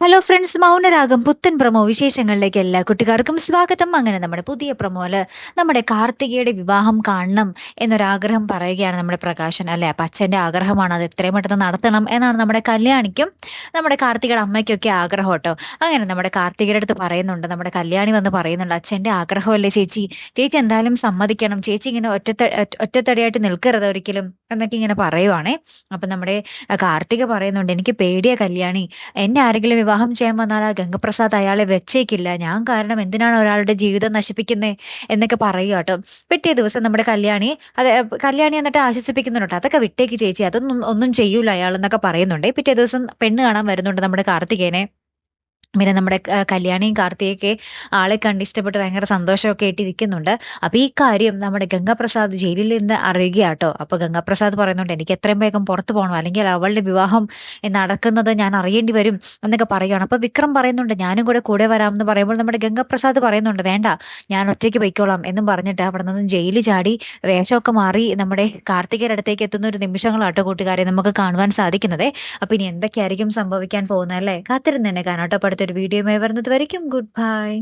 Hello friends, Mounaragam പുത്തൻ promo വിശേഷങ്ങളിലേക്ക് എല്ലാ കുട്ടികാർക്കും സ്വാഗതം. അങ്ങനെ നമ്മുടെ പുതിയ പ്രൊമോയില് നമ്മുടെ കാർത്തികയുടെ വിവാഹം കാണണം എന്നൊരാഗ്രഹം പറയുകയാണ് നമ്മുടെ പ്രകാശൻ, അല്ലെ? അപ്പൊ അച്ഛന്റെ ആഗ്രഹമാണ്, അത് എത്രയും പെട്ടെന്ന് നടത്തണം എന്നാണ് നമ്മുടെ കല്യാണിക്കും നമ്മുടെ കാർത്തികയുടെ അമ്മയ്ക്കൊക്കെ ആഗ്രഹം കേട്ടോ. അങ്ങനെ നമ്മുടെ കാർത്തികയുടെ അടുത്ത് പറയുന്നുണ്ട്, നമ്മുടെ കല്യാണി വന്ന് പറയുന്നുണ്ട്, അച്ഛന്റെ ആഗ്രഹമല്ലേ ചേച്ചി, ചേച്ചി എന്തായാലും സമ്മതിക്കണം, ചേച്ചി ഇങ്ങനെ ഒറ്റത്തടിയായിട്ട് നിൽക്കരുത് ഒരിക്കലും എന്നൊക്കെ ഇങ്ങനെ പറയുവാണേ. അപ്പൊ നമ്മുടെ കാർത്തിക പറയുന്നുണ്ട്, എനിക്ക് പേടിയാ കല്യാണി, എന്നെ ആരെങ്കിലും വിവാഹം ചെയ്യാൻ വന്നാൽ ആ ഗംഗപ്രസാദ് അയാളെ വെച്ചേക്കില്ല, ഞാൻ കാരണം എന്തിനാണ് ഒരാളുടെ ജീവിതം നശിപ്പിക്കുന്നത് എന്നൊക്കെ പറയുക കേട്ടോ. പിറ്റേ ദിവസം നമ്മുടെ കല്യാണി അത് കല്യാണി എന്നിട്ട് ആശ്വസിപ്പിക്കുന്നുണ്ട്, അതൊക്കെ വിട്ടേക്ക് ചേച്ചി, അതൊന്നും ഒന്നും ചെയ്യൂല അയാൾ എന്നൊക്കെ പറയുന്നുണ്ട്. പിറ്റേ ദിവസം പെണ്ണ് കാണാൻ വരുന്നുണ്ട് നമ്മുടെ കാർത്തികേനെ. പിന്നെ നമ്മുടെ കല്യാണിയും കാർത്തികയൊക്കെ ആളെ കണ്ട് ഇഷ്ടപ്പെട്ട് ഭയങ്കര സന്തോഷമൊക്കെ ആയിട്ട് ഇരിക്കുന്നുണ്ട്. അപ്പൊ ഈ കാര്യം നമ്മുടെ ഗംഗാപ്രസാദ് ജയിലിൽ നിന്ന് അറിയുകയാട്ടോ. അപ്പൊ ഗംഗാപ്രസാദ് പറയുന്നുണ്ട്, എനിക്ക് എത്രയും വേഗം പുറത്തു പോകണം, അല്ലെങ്കിൽ അവളുടെ വിവാഹം നടക്കുന്നത് ഞാൻ അറിയേണ്ടി വരും എന്നൊക്കെ പറയുകയാണ്. അപ്പൊ വിക്രം പറയുന്നുണ്ട്, ഞാനും കൂടെ കൂടെ വരാം എന്ന് പറയുമ്പോൾ നമ്മുടെ ഗംഗാപ്രസാദ് പറയുന്നുണ്ട്, വേണ്ട, ഞാൻ ഒറ്റയ്ക്ക് പൊയ്ക്കോളാം എന്നും പറഞ്ഞിട്ട് അവിടെ നിന്ന് ജയിലിൽ ചാടി വേഷമൊക്കെ മാറി നമ്മുടെ കാർത്തികയുടെ അടുത്തേക്ക് എത്തുന്ന ഒരു നിമിഷങ്ങളാട്ടോ കൂട്ടുകാരെ നമുക്ക് കാണുവാൻ സാധിക്കുന്നത്. അപ്പൊ ഇനി എന്തൊക്കെയായിരിക്കും സംഭവിക്കാൻ പോകുന്നത്, അല്ലേ? കാത്തിരുന്ന് തന്നെ കാണാട്ടോ. അടുത്തൊരു വീഡിയോയുമായി വരുന്നത് വരയ്ക്കും ഗുഡ് ബൈ.